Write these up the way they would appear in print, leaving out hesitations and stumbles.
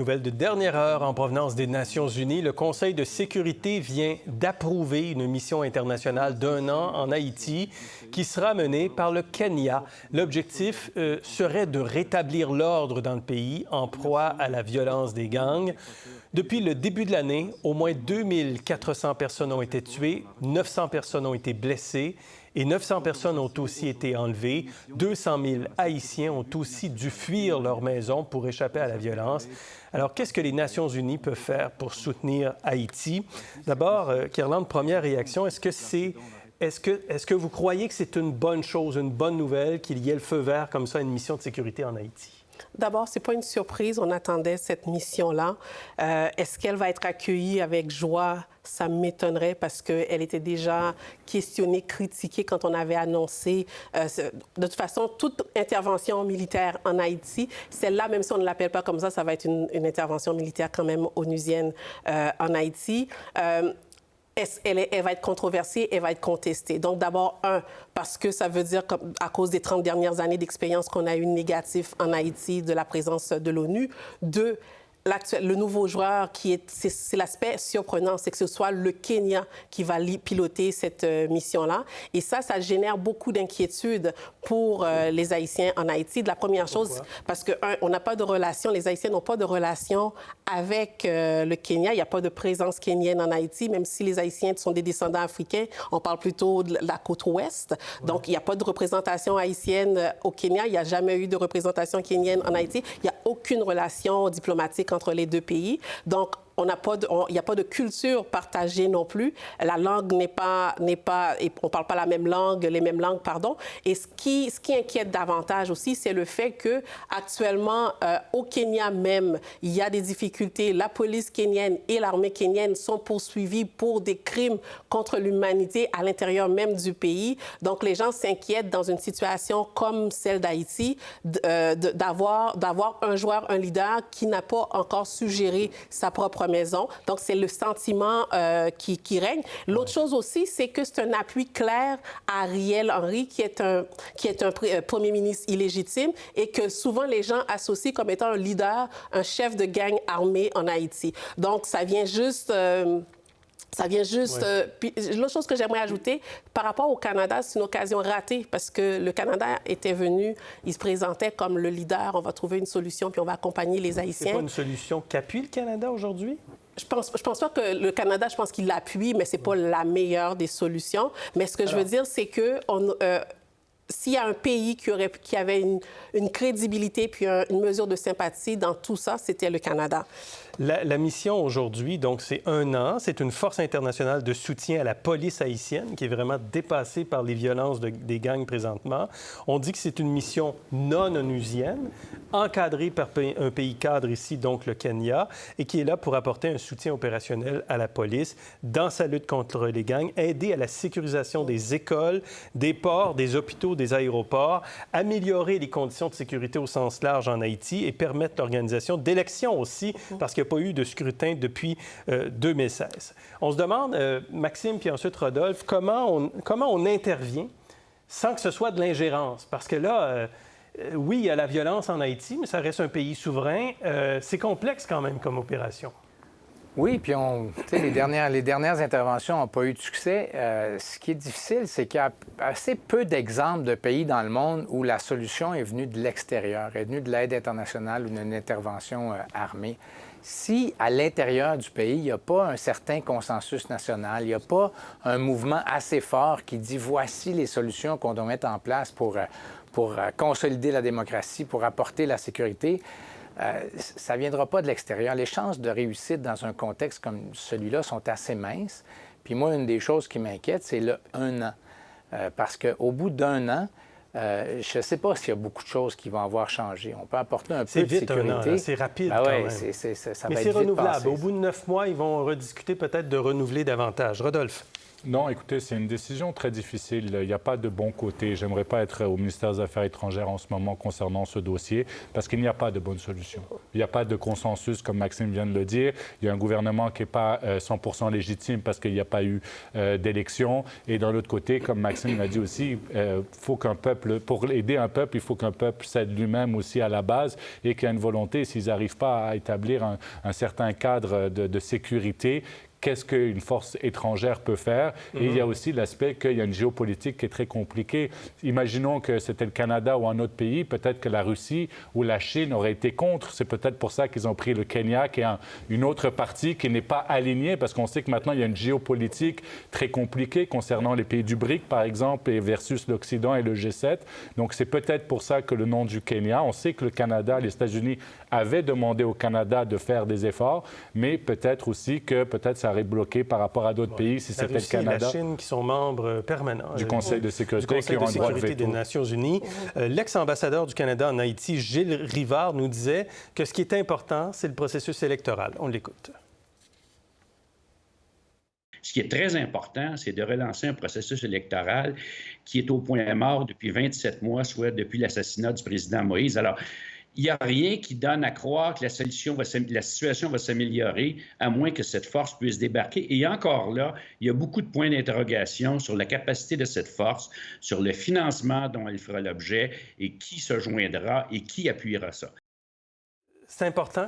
Nouvelle de dernière heure en provenance des Nations unies, le Conseil de sécurité vient d'approuver une mission internationale d'1 an en Haïti qui sera menée par le Kenya. L'objectif serait de rétablir l'ordre dans le pays en proie à la violence des gangs. Depuis le début de l'année, au moins 2400 personnes ont été tuées, 900 personnes ont été blessées et 900 personnes ont aussi été enlevées. 200 000 Haïtiens ont aussi dû fuir leur maison pour échapper à la violence. Alors, qu'est-ce que les Nations unies peuvent faire pour soutenir Haïti? D'abord, Kirlande, première réaction, est-ce que vous croyez que c'est une bonne chose, une bonne nouvelle qu'il y ait le feu vert comme ça à une mission de sécurité en Haïti? D'abord, ce n'est pas une surprise. On attendait cette mission-là. Est-ce qu'elle va être accueillie avec joie? Ça m'étonnerait parce qu'elle était déjà questionnée, critiquée quand on avait annoncé. De toute façon, toute intervention militaire en Haïti, celle-là, même si on ne l'appelle pas comme ça va être une intervention militaire quand même onusienne en Haïti. Elle va être controversée, elle va être contestée. Donc, d'abord, parce que ça veut dire qu'à cause des 30 dernières années d'expérience qu'on a eu négatif en Haïti de la présence de l'ONU. 2, le nouveau joueur, c'est l'aspect surprenant, c'est que ce soit le Kenya qui va piloter cette mission-là. Et ça génère beaucoup d'inquiétudes pour les Haïtiens en Haïti. De la première chose, parce que, on n'a pas de relation, les Haïtiens n'ont pas de relation avec le Kenya. Il n'y a pas de présence kenyenne en Haïti, même si les Haïtiens sont des descendants africains. On parle plutôt de la côte ouest. Donc, il n'y a pas de représentation haïtienne au Kenya. Il n'y a jamais eu de représentation kenyenne en Haïti. Il n'y a aucune relation diplomatique entre les deux pays. Donc, il n'y a pas de culture partagée non plus. La langue n'est pas on ne parle pas les mêmes langues, pardon. Et ce qui inquiète davantage aussi, c'est le fait que actuellement, au Kenya même, il y a des difficultés. La police kenyenne et l'armée kenyenne sont poursuivis pour des crimes contre l'humanité à l'intérieur même du pays. Donc, les gens s'inquiètent dans une situation comme celle d'Haïti d'avoir un joueur, un leader qui n'a pas encore su gérer sa propre maison. Donc, c'est le sentiment qui règne. L'autre chose aussi, c'est que c'est un appui clair à Ariel Henry, qui est un premier ministre illégitime et que souvent les gens associent comme étant un leader, un chef de gang armé en Haïti. Donc, ça vient juste... Puis, l'autre chose que j'aimerais ajouter, par rapport au Canada, c'est une occasion ratée parce que le Canada était venu, il se présentait comme le leader, on va trouver une solution puis on va accompagner les Haïtiens. C'est pas une solution qu'appuie le Canada aujourd'hui? Je pense pas que le Canada, je pense qu'il l'appuie, mais c'est pas la meilleure des solutions. Mais ce que je veux dire, c'est que s'il y a un pays qui avait une crédibilité puis une mesure de sympathie dans tout ça, c'était le Canada. La mission aujourd'hui, donc, c'est 1 an. C'est une force internationale de soutien à la police haïtienne qui est vraiment dépassée par les violences des gangs présentement. On dit que c'est une mission non onusienne, encadrée par un pays cadre ici, donc le Kenya, et qui est là pour apporter un soutien opérationnel à la police dans sa lutte contre les gangs, aider à la sécurisation des écoles, des ports, des hôpitaux, des aéroports, améliorer les conditions de sécurité au sens large en Haïti et permettre l'organisation d'élections aussi, parce qu'il n'y a pas eu de scrutin depuis 2016. On se demande, Maxime puis ensuite Rodolphe, comment on intervient sans que ce soit de l'ingérence? Parce que là, oui, il y a la violence en Haïti, mais ça reste un pays souverain. C'est complexe quand même comme opération. Oui, puis les dernières interventions n'ont pas eu de succès. Ce qui est difficile, c'est qu'il y a assez peu d'exemples de pays dans le monde où la solution est venue de l'extérieur, est venue de l'aide internationale ou d'une intervention armée. Si, à l'intérieur du pays, il n'y a pas un certain consensus national, il n'y a pas un mouvement assez fort qui dit « voici les solutions qu'on doit mettre en place pour consolider la démocratie, pour apporter la sécurité », ça ne viendra pas de l'extérieur. Les chances de réussite dans un contexte comme celui-là sont assez minces. Puis moi, une des choses qui m'inquiète, c'est le 1 an. Parce qu'au bout d'1 an, je ne sais pas s'il y a beaucoup de choses qui vont avoir changé. On peut apporter un peu de sécurité. C'est vite 1 an, c'est rapide quand même. Ça mais va c'est être renouvelable. vite passé, au bout de 9 mois, ils vont rediscuter peut-être de renouveler davantage. Rodolphe? Non, écoutez, c'est une décision très difficile. Il n'y a pas de bon côté. J'aimerais pas être au ministère des Affaires étrangères en ce moment concernant ce dossier parce qu'il n'y a pas de bonne solution. Il n'y a pas de consensus, comme Maxime vient de le dire. Il y a un gouvernement qui n'est pas 100% légitime parce qu'il n'y a pas eu d'élection. Et d'un autre côté, comme Maxime l'a dit aussi, faut qu'un peuple, pour aider un peuple, il faut qu'un peuple cède lui-même aussi à la base et qu'il y a une volonté. S'ils n'arrivent pas à établir un certain cadre de sécurité, qu'est-ce qu'une force étrangère peut faire. Et il y a aussi l'aspect qu'il y a une géopolitique qui est très compliquée. Imaginons que c'était le Canada ou un autre pays, peut-être que la Russie ou la Chine auraient été contre. C'est peut-être pour ça qu'ils ont pris le Kenya, qui est une autre partie qui n'est pas alignée, parce qu'on sait que maintenant, il y a une géopolitique très compliquée concernant les pays du BRIC, par exemple, et versus l'Occident et le G7. Donc, c'est peut-être pour ça que le nom du Kenya, on sait que le Canada, les États-Unis avaient demandé au Canada de faire des efforts, mais peut-être aussi que ça aurait bloqué par rapport à d'autres pays si c'était le Canada. La Chine qui sont membres permanents du Conseil de sécurité, qui ont un droit de veto des Nations Unies. L'ex-ambassadeur du Canada en Haïti, Gilles Rivard, nous disait que ce qui est important, c'est le processus électoral. On l'écoute. Ce qui est très important, c'est de relancer un processus électoral qui est au point mort depuis 27 mois, soit depuis l'assassinat du président Moïse. Alors, il n'y a rien qui donne à croire que la situation va s'améliorer, à moins que cette force puisse débarquer. Et encore là, il y a beaucoup de points d'interrogation sur la capacité de cette force, sur le financement dont elle fera l'objet, et qui se joindra et qui appuiera ça. C'est important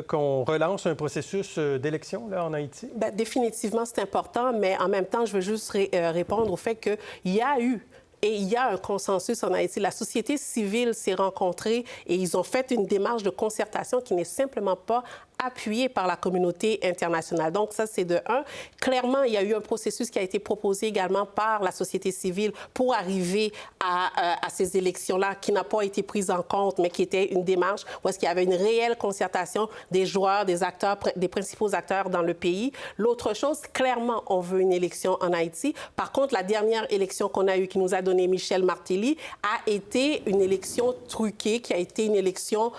qu'on relance un processus d'élection là, en Haïti? Bien, définitivement, c'est important, mais en même temps, je veux juste répondre au fait qu'il y a eu et il y a un consensus en Haïti. La société civile s'est rencontrée et ils ont fait une démarche de concertation qui n'est simplement pas appuyée par la communauté internationale. Donc, ça, c'est de un. Clairement, il y a eu un processus qui a été proposé également par la société civile pour arriver à ces élections-là, qui n'a pas été prise en compte, mais qui était une démarche où est-ce qu'il y avait une réelle concertation des joueurs, des acteurs, des principaux acteurs dans le pays. L'autre chose, clairement, on veut une élection en Haïti. Par contre, la dernière élection qu'on a eue, qui nous a donné Michel Martelly, a été une élection truquée, qui a été une élection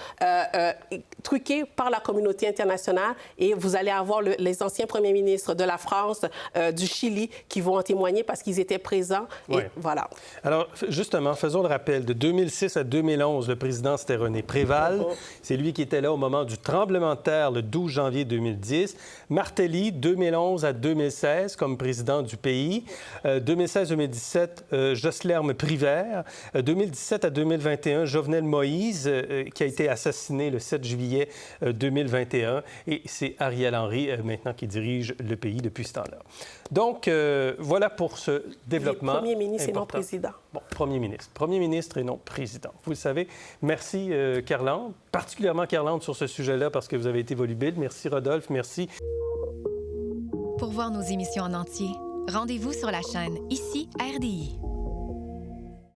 truquée par la communauté internationale. Et vous allez avoir les anciens premiers ministres de la France, du Chili, qui vont en témoigner parce qu'ils étaient présents. Et voilà. Alors, justement, faisons le rappel. De 2006 à 2011, le président, c'était René Préval. C'est lui qui était là au moment du tremblement de terre le 12 janvier 2010. Martelly, 2011 à 2016, comme président du pays. 2016-2017, Joslerme Privert. 2017 à 2021, Jovenel Moïse, qui a été assassiné le 7 juillet 2021. Et c'est Ariel Henry, maintenant, qui dirige le pays depuis ce temps-là. Donc, voilà pour ce développement. Premier ministre important. Et non président. Bon, Premier ministre. Premier ministre et non président. Vous le savez. Merci, Carlande, particulièrement Carlande sur ce sujet-là, parce que vous avez été volubile. Merci, Rodolphe. Merci. Pour voir nos émissions en entier, rendez-vous sur la chaîne ICI RDI.